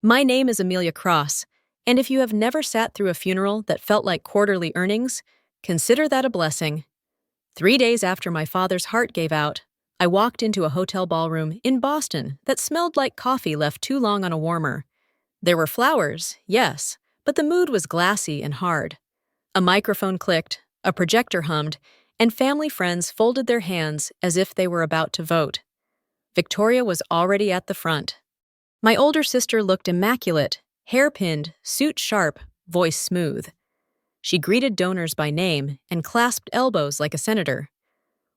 My name is Amelia Cross, and if you have never sat through a funeral that felt like quarterly earnings, consider that a blessing. 3 days after my father's heart gave out, I walked into a hotel ballroom in Boston that smelled like coffee left too long on a warmer. There were flowers, yes, but the mood was glassy and hard. A microphone clicked, a projector hummed, and family friends folded their hands as if they were about to vote. Victoria was already at the front. My older sister looked immaculate, hair-pinned, suit sharp, voice smooth. She greeted donors by name and clasped elbows like a senator.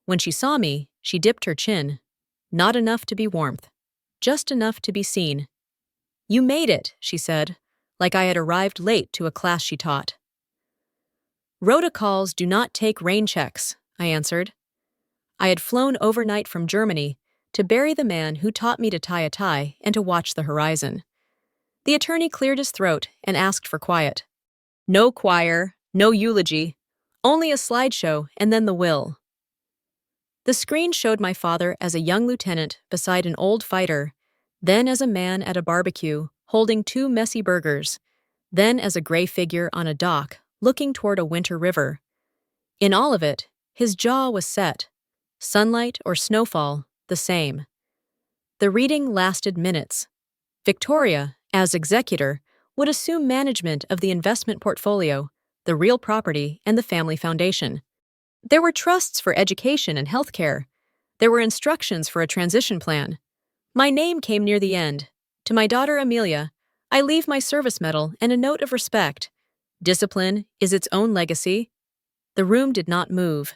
When she saw me, she dipped her chin. Not enough to be warmth, just enough to be seen. "You made it," she said, like I had arrived late to a class she taught. "Rota calls do not take rain checks," I answered. I had flown overnight from Germany to bury the man who taught me to tie a tie and to watch the horizon. The attorney cleared his throat and asked for quiet. No choir, no eulogy, only a slideshow and then the will. The screen showed my father as a young lieutenant beside an old fighter, then as a man at a barbecue holding 2 messy burgers, then as a gray figure on a dock looking toward a winter river. In all of it, his jaw was set. Sunlight or snowfall, the same. The reading lasted minutes. Victoria, as executor, would assume management of the investment portfolio, the real property, and the family foundation. There were trusts for education and healthcare. There were instructions for a transition plan. My name came near the end. To my daughter Amelia, I leave my service medal and a note of respect. Discipline is its own legacy. The room did not move.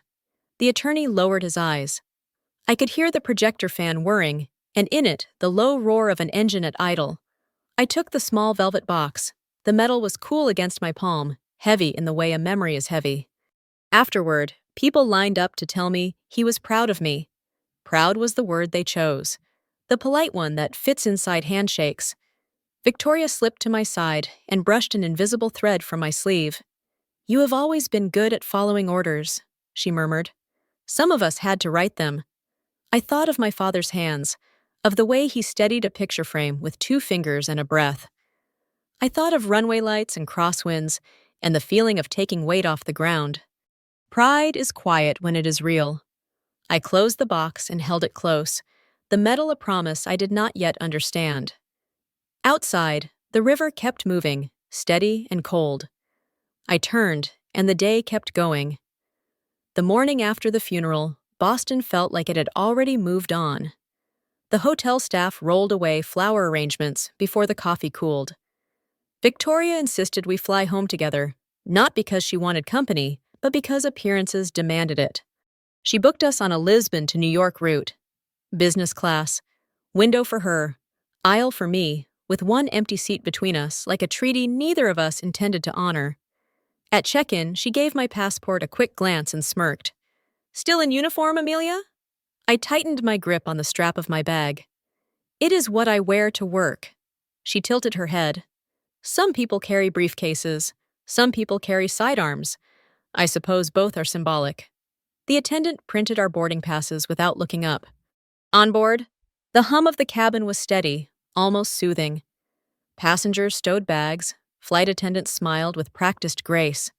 The attorney lowered his eyes. I could hear the projector fan whirring, and in it the low roar of an engine at idle. I took the small velvet box. The metal was cool against my palm, heavy in the way a memory is heavy. Afterward, people lined up to tell me he was proud of me. Proud was the word they chose, the polite one that fits inside handshakes. Victoria slipped to my side and brushed an invisible thread from my sleeve. "You have always been good at following orders," she murmured. "Some of us had to write them." I thought of my father's hands, of the way he steadied a picture frame with 2 fingers and a breath. I thought of runway lights and crosswinds and the feeling of taking weight off the ground. Pride is quiet when it is real. I closed the box and held it close, the metal a promise I did not yet understand. Outside, the river kept moving, steady and cold. I turned, and the day kept going. The morning after the funeral, Boston felt like it had already moved on. The hotel staff rolled away flower arrangements before the coffee cooled. Victoria insisted we fly home together, not because she wanted company, but because appearances demanded it. She booked us on a Lisbon to New York route. Business class, window for her, aisle for me, with 1 empty seat between us, like a treaty neither of us intended to honor. At check-in, she gave my passport a quick glance and smirked. "Still in uniform, Amelia?" I tightened my grip on the strap of my bag. "It is what I wear to work." She tilted her head. "Some people carry briefcases. Some people carry sidearms. I suppose both are symbolic." The attendant printed our boarding passes without looking up. On board, the hum of the cabin was steady, almost soothing. Passengers stowed bags. Flight attendants smiled with practiced grace.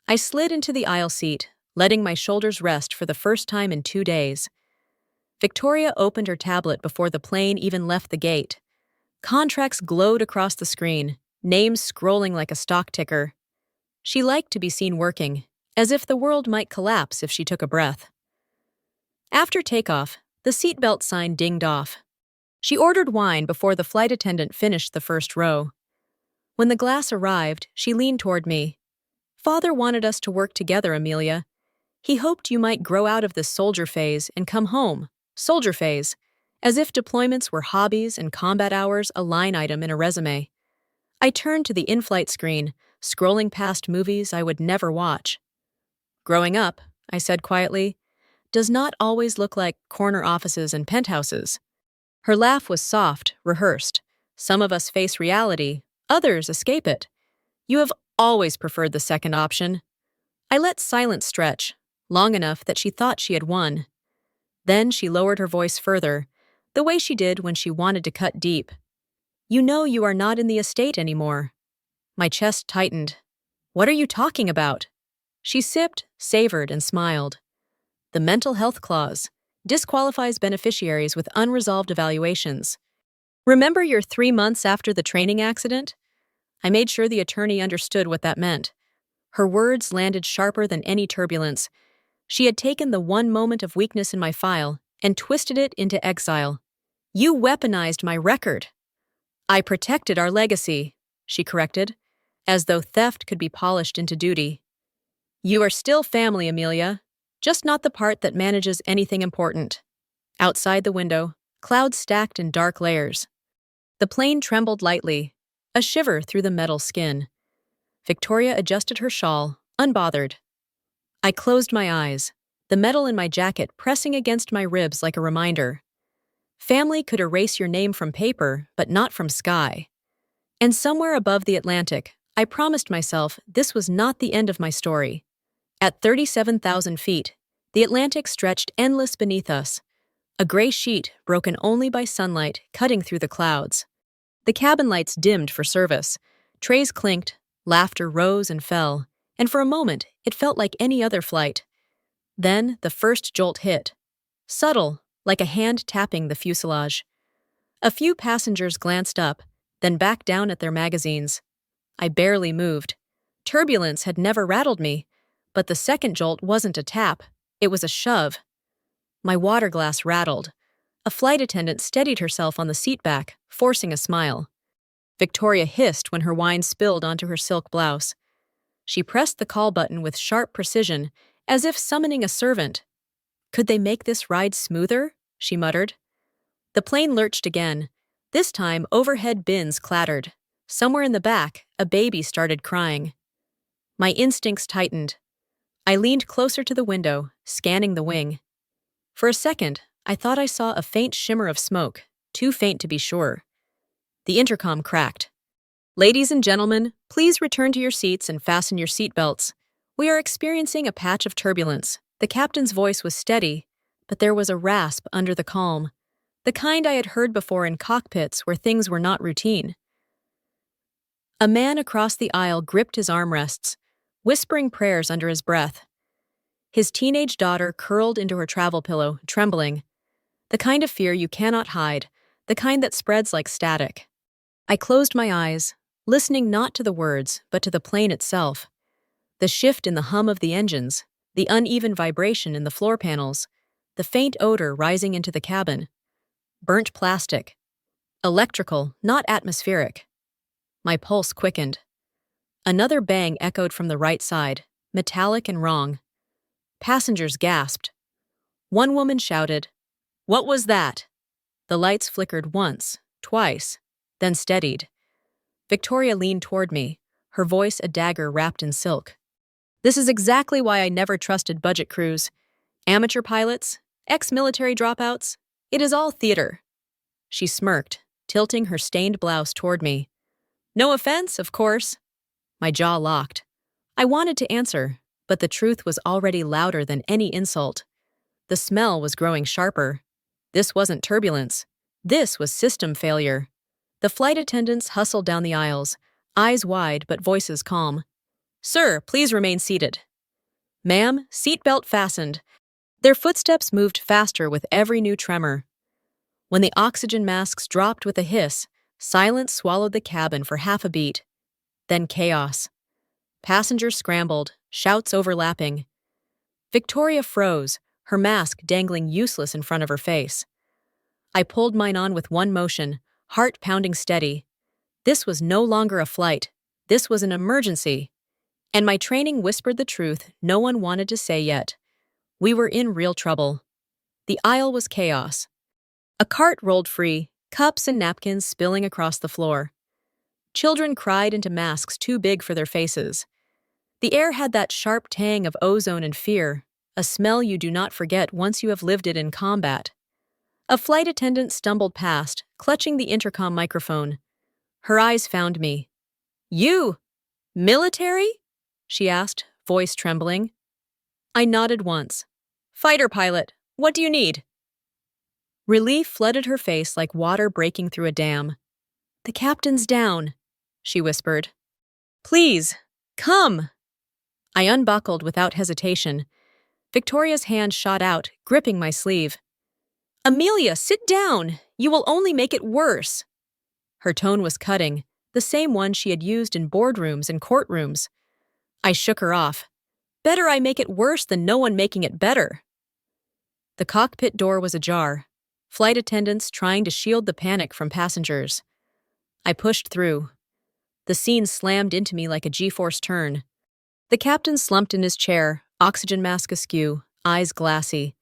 I slid into the aisle seat, letting my shoulders rest for the first time in 2 days. Victoria opened her tablet before the plane even left the gate. Contracts glowed across the screen, names scrolling like a stock ticker. She liked to be seen working, as if the world might collapse if she took a breath. After takeoff, the seatbelt sign dinged off. She ordered wine before the flight attendant finished the first row. When the glass arrived, she leaned toward me. "Father wanted us to work together, Amelia. He hoped you might grow out of this soldier phase and come home, soldier phase, as if deployments were hobbies and combat hours a line item in a resume." I turned to the in-flight screen, scrolling past movies I would never watch. "Growing up," I said quietly, "does not always look like corner offices and penthouses." Her laugh was soft, rehearsed. "Some of us face reality, others escape it. You have always preferred the second option." I let silence stretch, long enough that she thought she had won. Then she lowered her voice further, the way she did when she wanted to cut deep. You know you are not in the estate anymore. My chest tightened. What are you talking about? She sipped, savored, and smiled. The mental health clause disqualifies beneficiaries with unresolved evaluations. Remember your 3 months after the training accident? I made sure the attorney understood what that meant. Her words landed sharper than any turbulence. She had taken the one moment of weakness in my file and twisted it into exile. You weaponized my record. I protected our legacy, she corrected, as though theft could be polished into duty. You are still family, Amelia, just not the part that manages anything important. Outside the window, clouds stacked in dark layers. The plane trembled lightly, a shiver through the metal skin. Victoria adjusted her shawl, unbothered. I closed my eyes, the metal in my jacket pressing against my ribs like a reminder. Family could erase your name from paper, but not from sky. And somewhere above the Atlantic, I promised myself this was not the end of my story. At 37,000 feet, the Atlantic stretched endless beneath us, a gray sheet broken only by sunlight cutting through the clouds. The cabin lights dimmed for service, trays clinked, laughter rose and fell, and for a moment it felt like any other flight. Then the first jolt hit. Subtle, like a hand tapping the fuselage. A few passengers glanced up, then back down at their magazines. I barely moved. Turbulence had never rattled me, but the second jolt wasn't a tap, it was a shove. My water glass rattled. A flight attendant steadied herself on the seat back, forcing a smile. Victoria hissed when her wine spilled onto her silk blouse. She pressed the call button with sharp precision, as if summoning a servant. Could they make this ride smoother? She muttered. The plane lurched again. This time, overhead bins clattered. Somewhere in the back, a baby started crying. My instincts tightened. I leaned closer to the window, scanning the wing. For a second, I thought I saw a faint shimmer of smoke, too faint to be sure. The intercom cracked. Ladies and gentlemen, please return to your seats and fasten your seatbelts. We are experiencing a patch of turbulence. The captain's voice was steady, but there was a rasp under the calm, the kind I had heard before in cockpits where things were not routine. A man across the aisle gripped his armrests, whispering prayers under his breath. His teenage daughter curled into her travel pillow, trembling. The kind of fear you cannot hide, the kind that spreads like static. I closed my eyes, listening not to the words, but to the plane itself. The shift in the hum of the engines, the uneven vibration in the floor panels, the faint odor rising into the cabin. Burnt plastic. Electrical, not atmospheric. My pulse quickened. Another bang echoed from the right side, metallic and wrong. Passengers gasped. One woman shouted, "What was that?" The lights flickered once, twice, then steadied. Victoria leaned toward me, her voice a dagger wrapped in silk. This is exactly why I never trusted budget crews. Amateur pilots, ex-military dropouts, it is all theater. She smirked, tilting her stained blouse toward me. No offense, of course. My jaw locked. I wanted to answer, but the truth was already louder than any insult. The smell was growing sharper. This wasn't turbulence. This was system failure. The flight attendants hustled down the aisles, eyes wide but voices calm. Sir, please remain seated. Ma'am, seatbelt fastened. Their footsteps moved faster with every new tremor. When the oxygen masks dropped with a hiss, silence swallowed the cabin for half a beat. Then chaos. Passengers scrambled, shouts overlapping. Victoria froze, her mask dangling useless in front of her face. I pulled mine on with one motion, heart pounding steady. This was no longer a flight. This was an emergency. And my training whispered the truth no one wanted to say yet. We were in real trouble. The aisle was chaos. A cart rolled free, cups and napkins spilling across the floor. Children cried into masks too big for their faces. The air had that sharp tang of ozone and fear, a smell you do not forget once you have lived it in combat. A flight attendant stumbled past, clutching the intercom microphone. Her eyes found me. You? Military? She asked, voice trembling. I nodded once. Fighter pilot, what do you need? Relief flooded her face like water breaking through a dam. "The captain's down," she whispered. "Please, come." I unbuckled without hesitation. Victoria's hand shot out, gripping my sleeve. "Amelia, sit down! You will only make it worse." Her tone was cutting, the same one she had used in boardrooms and courtrooms. I shook her off. "Better I make it worse than no one making it better." The cockpit door was ajar, flight attendants trying to shield the panic from passengers. I pushed through. The scene slammed into me like a G-force turn. The captain slumped in his chair, oxygen mask askew, eyes glassy.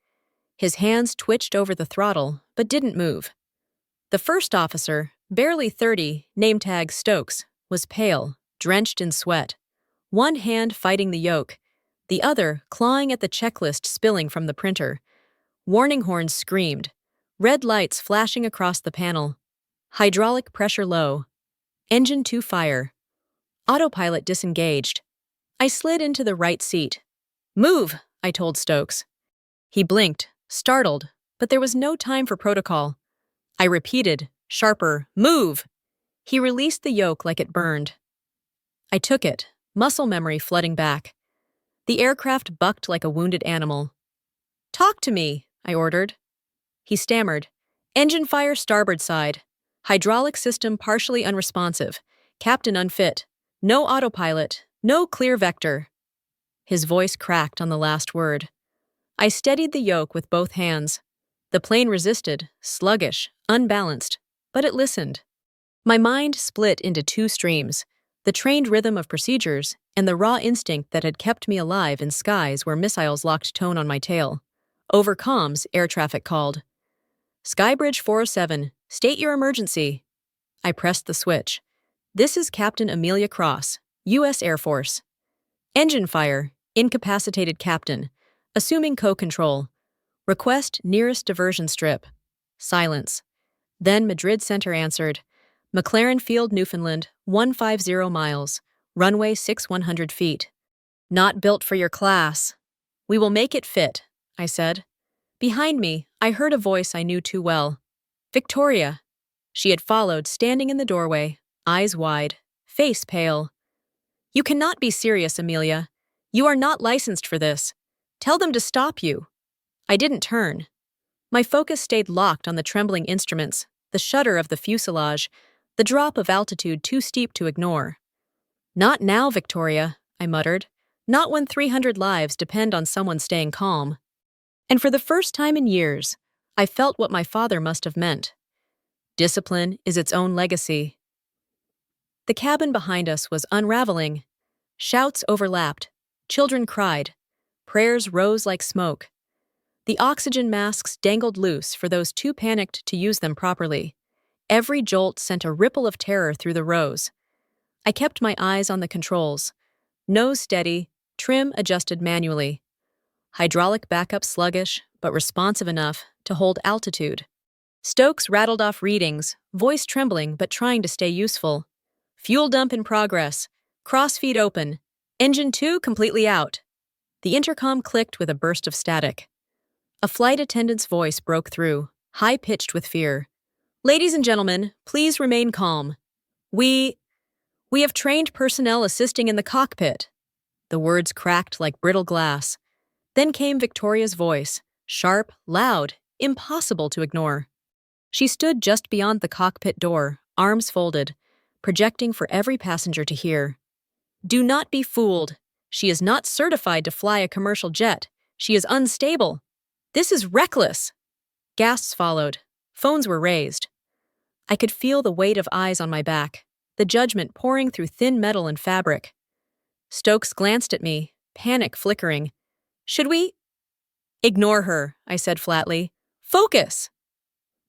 His hands twitched over the throttle, but didn't move. The first officer, barely 30, name tag Stokes, was pale, drenched in sweat. One hand fighting the yoke, the other clawing at the checklist spilling from the printer. Warning horns screamed, red lights flashing across the panel. Hydraulic pressure low. Engine 2 fire. Autopilot disengaged. I slid into the right seat. "Move," I told Stokes. He blinked, startled, but there was no time for protocol. I repeated, sharper, "Move!" He released the yoke like it burned. I took it, muscle memory flooding back. The aircraft bucked like a wounded animal. "Talk to me," I ordered. He stammered. "Engine fire starboard side. Hydraulic system partially unresponsive. Captain unfit. No autopilot. No clear vector." His voice cracked on the last word. I steadied the yoke with both hands. The plane resisted, sluggish, unbalanced, but it listened. My mind split into two streams, the trained rhythm of procedures and the raw instinct that had kept me alive in skies where missiles locked tone on my tail. Over comms, air traffic called. "Skybridge 407, state your emergency." I pressed the switch. "This is Captain Amelia Cross, U.S. Air Force." "Engine fire, incapacitated captain. Assuming co-control. Request nearest diversion strip." Silence. Then Madrid Center answered. "McLaren Field, Newfoundland, 150 miles. Runway 6100 feet. Not built for your class." "We will make it fit," I said. Behind me, I heard a voice I knew too well. "Victoria." She had followed, standing in the doorway, eyes wide, face pale. "You cannot be serious, Amelia. You are not licensed for this. Tell them to stop you." I didn't turn. My focus stayed locked on the trembling instruments, the shudder of the fuselage, the drop of altitude too steep to ignore. "Not now, Victoria," I muttered. "Not when 300 lives depend on someone staying calm." And for the first time in years, I felt what my father must have meant. Discipline is its own legacy. The cabin behind us was unraveling. Shouts overlapped. Children cried. Prayers rose like smoke. The oxygen masks dangled loose for those too panicked to use them properly. Every jolt sent a ripple of terror through the rows. I kept my eyes on the controls. Nose steady, trim adjusted manually. Hydraulic backup sluggish, but responsive enough to hold altitude. Stokes rattled off readings, voice trembling but trying to stay useful. "Fuel dump in progress. Crossfeed open. Engine 2 completely out." The intercom clicked with a burst of static. A flight attendant's voice broke through, high-pitched with fear. "Ladies and gentlemen, please remain calm. We have trained personnel assisting in the cockpit." The words cracked like brittle glass. Then came Victoria's voice, sharp, loud, impossible to ignore. She stood just beyond the cockpit door, arms folded, projecting for every passenger to hear. "Do not be fooled. She is not certified to fly a commercial jet. She is unstable. This is reckless." Gasps followed. Phones were raised. I could feel the weight of eyes on my back, the judgment pouring through thin metal and fabric. Stokes glanced at me, panic flickering. "Should we—" "Ignore her," I said flatly. "Focus!"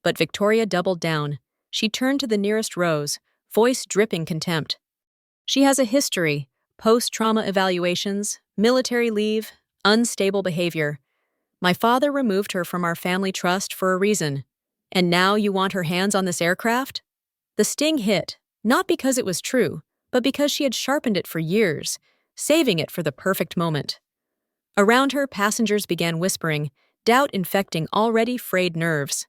But Victoria doubled down. She turned to the nearest rows, voice dripping contempt. "She has a history, post-trauma evaluations, military leave, unstable behavior. My father removed her from our family trust for a reason. And now you want her hands on this aircraft?" The sting hit, not because it was true, but because she had sharpened it for years, saving it for the perfect moment. Around her, passengers began whispering, doubt infecting already frayed nerves.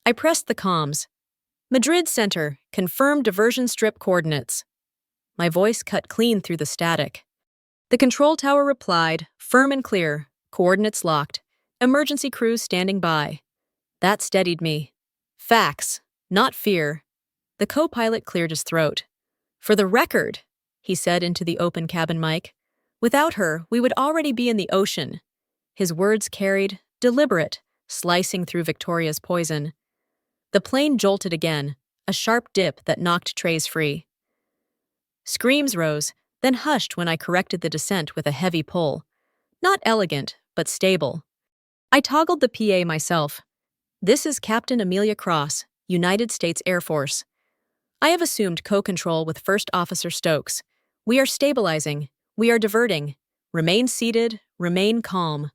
I pressed the comms. Madrid Center, confirm diversion strip coordinates. My voice cut clean through the static. The control tower replied, firm and clear, coordinates locked, emergency crews standing by. That steadied me. Facts, not fear. The co-pilot cleared his throat. For the record, he said into the open cabin mic, without her, we would already be in the ocean. His words carried, deliberate, slicing through Victoria's poison. The plane jolted again, a sharp dip that knocked trays free. Screams rose, then hushed when I corrected the descent with a heavy pull. Not elegant, but stable. I toggled the PA myself. This is Captain Amelia Cross, United States Air Force. I have assumed co-control with First Officer Stokes. We are stabilizing. We are diverting. Remain seated. Remain calm.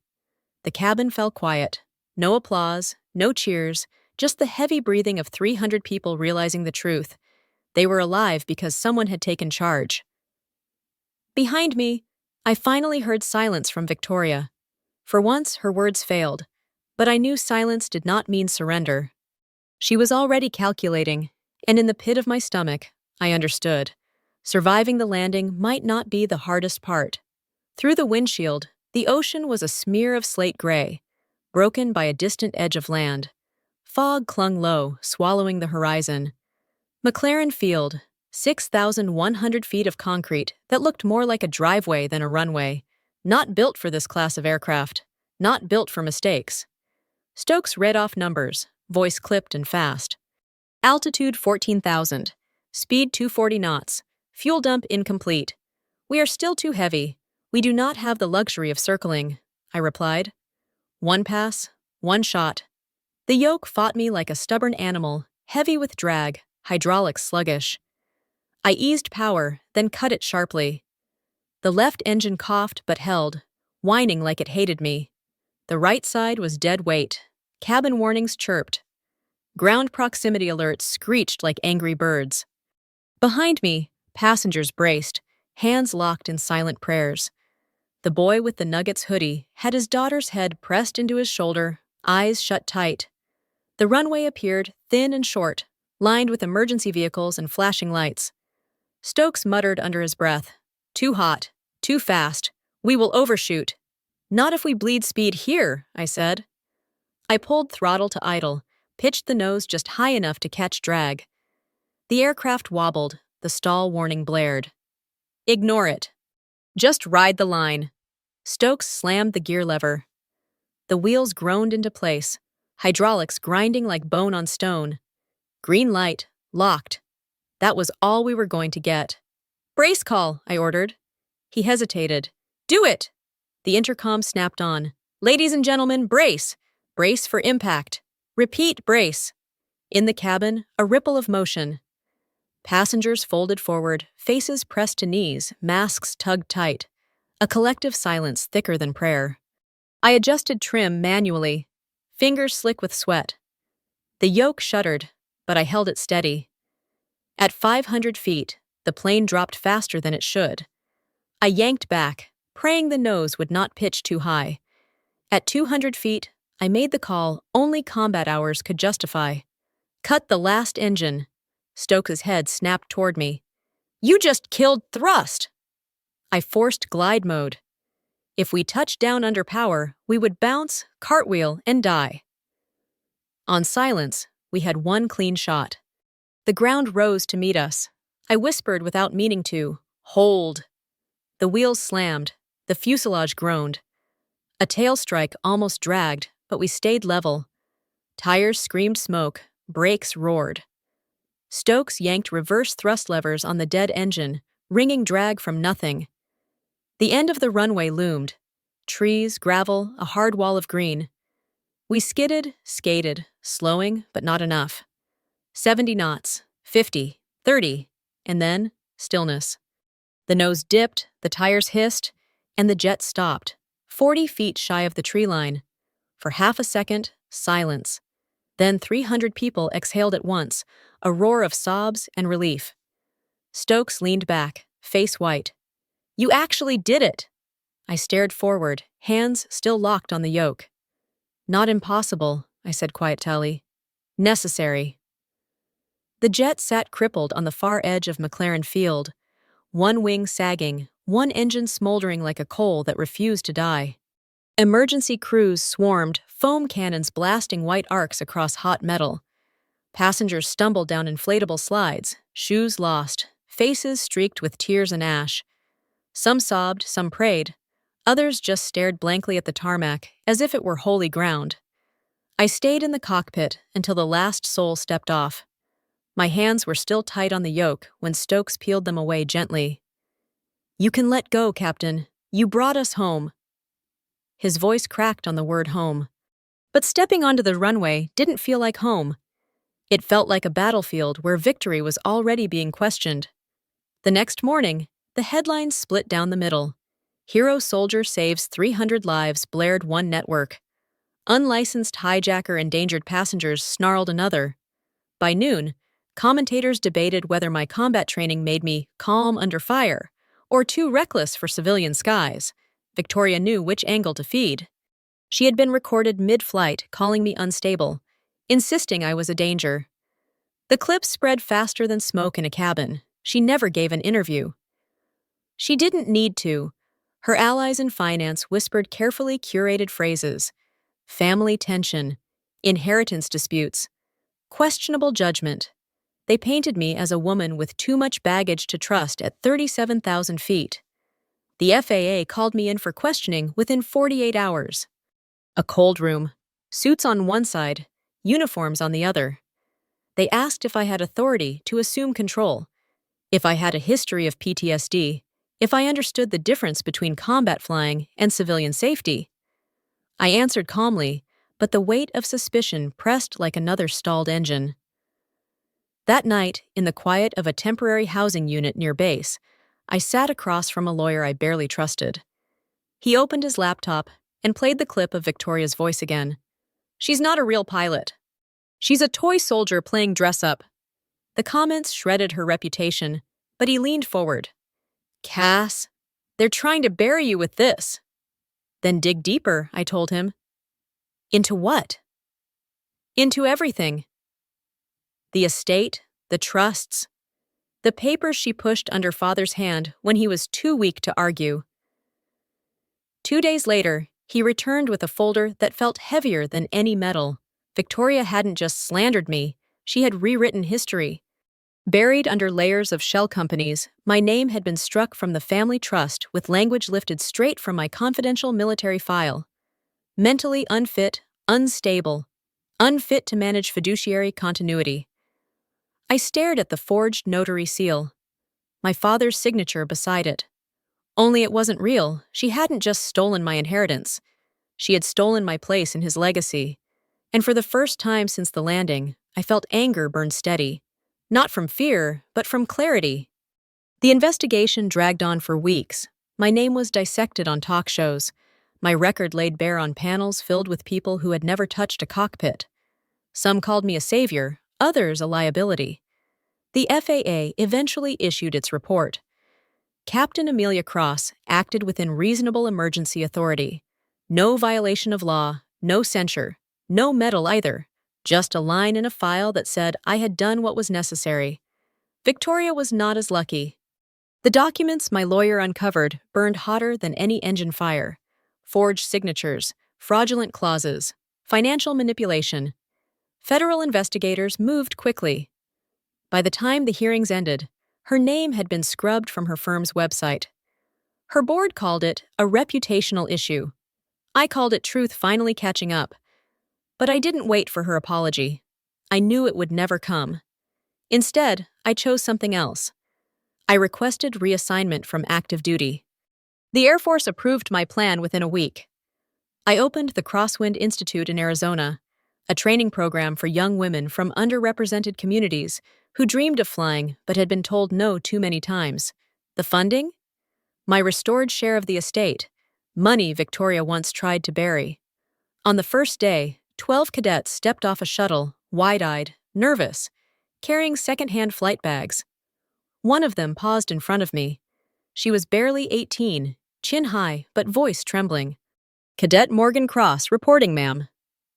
The cabin fell quiet. No applause, no cheers, just the heavy breathing of 300 people realizing the truth. They were alive because someone had taken charge. Behind me, I finally heard silence from Victoria. For once, her words failed, but I knew silence did not mean surrender. She was already calculating, and in the pit of my stomach, I understood. Surviving the landing might not be the hardest part. Through the windshield, the ocean was a smear of slate gray, broken by a distant edge of land. Fog clung low, swallowing the horizon. McLaren Field, 6,100 feet of concrete that looked more like a driveway than a runway. Not built for this class of aircraft. Not built for mistakes. Stokes read off numbers, voice clipped and fast. Altitude 14,000. Speed 240 knots. Fuel dump incomplete. We are still too heavy. We do not have the luxury of circling, I replied. One pass, one shot. The yoke fought me like a stubborn animal, heavy with drag, hydraulics sluggish. I eased power, then cut it sharply. The left engine coughed but held, whining like it hated me. The right side was dead weight. Cabin warnings chirped. Ground proximity alerts screeched like angry birds. Behind me, passengers braced, hands locked in silent prayers. The boy with the Nuggets hoodie had his daughter's head pressed into his shoulder, eyes shut tight. The runway appeared, thin and short, lined with emergency vehicles and flashing lights. Stokes muttered under his breath, "Too hot, too fast, we will overshoot." "Not if we bleed speed here," I said. I pulled throttle to idle, pitched the nose just high enough to catch drag. The aircraft wobbled, the stall warning blared. "Ignore it. Just ride the line." Stokes slammed the gear lever. The wheels groaned into place, hydraulics grinding like bone on stone. Green light, locked. That was all we were going to get. "Brace call," I ordered. He hesitated. "Do it!" The intercom snapped on. "Ladies and gentlemen, brace! Brace for impact. Repeat, brace." In the cabin, a ripple of motion. Passengers folded forward, faces pressed to knees, masks tugged tight. A collective silence thicker than prayer. I adjusted trim manually, fingers slick with sweat. The yoke shuddered, but I held it steady. At 500 feet, the plane dropped faster than it should. I yanked back, praying the nose would not pitch too high. At 200 feet, I made the call only combat hours could justify. "Cut the last engine." Stokes' head snapped toward me. "You just killed thrust!" I forced glide mode. If we touched down under power, we would bounce, cartwheel, and die. On silence, we had one clean shot. The ground rose to meet us. I whispered without meaning to, "Hold." The wheels slammed. The fuselage groaned. A tail strike almost dragged, but we stayed level. Tires screamed smoke. Brakes roared. Stokes yanked reverse thrust levers on the dead engine, wringing drag from nothing. The end of the runway loomed. Trees, gravel, a hard wall of green. We skidded, skated, slowing, but not enough. 70 knots, 50, 30, and then stillness. The nose dipped, the tires hissed, and the jet stopped, 40 feet shy of the tree line. For half a second, silence. Then 300 people exhaled at once, a roar of sobs and relief. Stokes leaned back, face white. "You actually did it!" I stared forward, hands still locked on the yoke. "Not impossible," I said quietly. "Necessary." The jet sat crippled on the far edge of McLaren Field, one wing sagging, one engine smoldering like a coal that refused to die. Emergency crews swarmed, foam cannons blasting white arcs across hot metal. Passengers stumbled down inflatable slides, shoes lost, faces streaked with tears and ash. Some sobbed, some prayed. Others just stared blankly at the tarmac, as if it were holy ground. I stayed in the cockpit until the last soul stepped off. My hands were still tight on the yoke when Stokes peeled them away gently. "You can let go, Captain. You brought us home." His voice cracked on the word home. But stepping onto the runway didn't feel like home. It felt like a battlefield where victory was already being questioned. The next morning, the headlines split down the middle. "Hero soldier saves 300 lives," blared one network. "Unlicensed hijacker endangered passengers," snarled another. By noon, commentators debated whether my combat training made me calm under fire or too reckless for civilian skies. Victoria knew which angle to feed. She had been recorded mid-flight, calling me unstable, insisting I was a danger. The clip spread faster than smoke in a cabin. She never gave an interview. She didn't need to. Her allies in finance whispered carefully curated phrases: family tension, inheritance disputes, questionable judgment. They painted me as a woman with too much baggage to trust at 37,000 feet. The FAA called me in for questioning within 48 hours. A cold room, suits on one side, uniforms on the other. They asked if I had authority to assume control, if I had a history of PTSD, if I understood the difference between combat flying and civilian safety. I answered calmly, but the weight of suspicion pressed like another stalled engine. That night, in the quiet of a temporary housing unit near base, I sat across from a lawyer I barely trusted. He opened his laptop and played the clip of Victoria's voice again. "She's not a real pilot. She's a toy soldier playing dress-up." The comments shredded her reputation, but he leaned forward. "Cass, they're trying to bury you with this." "Then dig deeper," I told him. "Into what?" "Into everything. The estate, the trusts, the papers she pushed under Father's hand when he was too weak to argue." 2 days later, he returned with a folder that felt heavier than any metal. Victoria hadn't just slandered me, she had rewritten history. Buried under layers of shell companies, my name had been struck from the family trust with language lifted straight from my confidential military file. Mentally unfit, unstable, unfit to manage fiduciary continuity. I stared at the forged notary seal, my father's signature beside it. Only it wasn't real. She hadn't just stolen my inheritance. She had stolen my place in his legacy. And for the first time since the landing, I felt anger burn steady. Not from fear, but from clarity. The investigation dragged on for weeks. My name was dissected on talk shows. My record laid bare on panels filled with people who had never touched a cockpit. Some called me a savior, others a liability. The FAA eventually issued its report. Captain Amelia Cross acted within reasonable emergency authority. No violation of law, no censure, no medal either, just a line in a file that said I had done what was necessary. Victoria was not as lucky. The documents my lawyer uncovered burned hotter than any engine fire. Forged signatures, fraudulent clauses, financial manipulation. Federal investigators moved quickly. By the time the hearings ended, her name had been scrubbed from her firm's website. Her board called it a reputational issue. I called it truth finally catching up. But I didn't wait for her apology. I knew it would never come. Instead, I chose something else. I requested reassignment from active duty. The Air Force approved my plan within a week. I opened the Crosswind Institute in Arizona, a training program for young women from underrepresented communities who dreamed of flying but had been told no too many times. The funding? My restored share of the estate, money Victoria once tried to bury. On the first day, 12 cadets stepped off a shuttle, wide-eyed, nervous, carrying second-hand flight bags. One of them paused in front of me. She was barely 18, chin high, but voice trembling. "Cadet Morgan Cross, reporting, ma'am."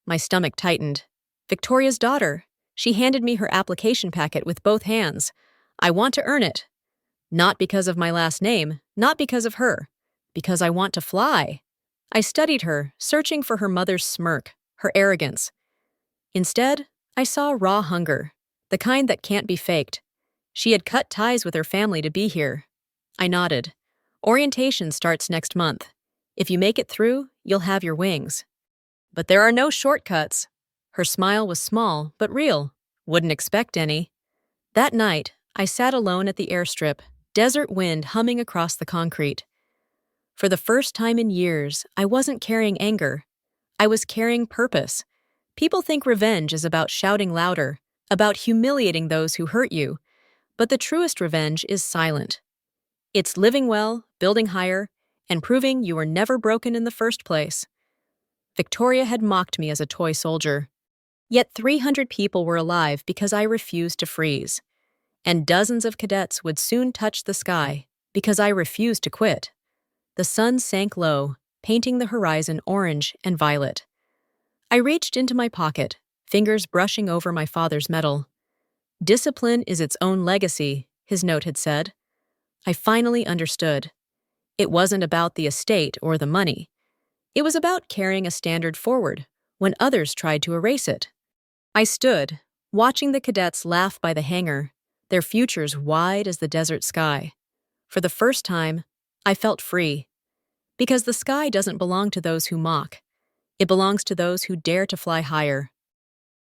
My stomach tightened. Victoria's daughter. She handed me her application packet with both hands. I want to earn it. Not because of my last name, not because of her. Because I want to fly. I studied her, searching for her mother's smirk, her arrogance. Instead, I saw raw hunger, the kind that can't be faked. She had cut ties with her family to be here. I nodded. Orientation starts next month. If you make it through, you'll have your wings. But there are no shortcuts. Her smile was small, but real. Wouldn't expect any. That night, I sat alone at the airstrip, desert wind humming across the concrete. For the first time in years, I wasn't carrying anger. I was carrying purpose. People think revenge is about shouting louder, about humiliating those who hurt you. But the truest revenge is silent. It's living well, building higher, and proving you were never broken in the first place. Victoria had mocked me as a toy soldier. Yet 300 people were alive because I refused to freeze. And dozens of cadets would soon touch the sky because I refused to quit. The sun sank low, painting the horizon orange and violet. I reached into my pocket, fingers brushing over my father's medal. Discipline is its own legacy, his note had said. I finally understood. It wasn't about the estate or the money. It was about carrying a standard forward when others tried to erase it. I stood, watching the cadets laugh by the hangar, their futures wide as the desert sky. For the first time, I felt free. Because the sky doesn't belong to those who mock. It belongs to those who dare to fly higher.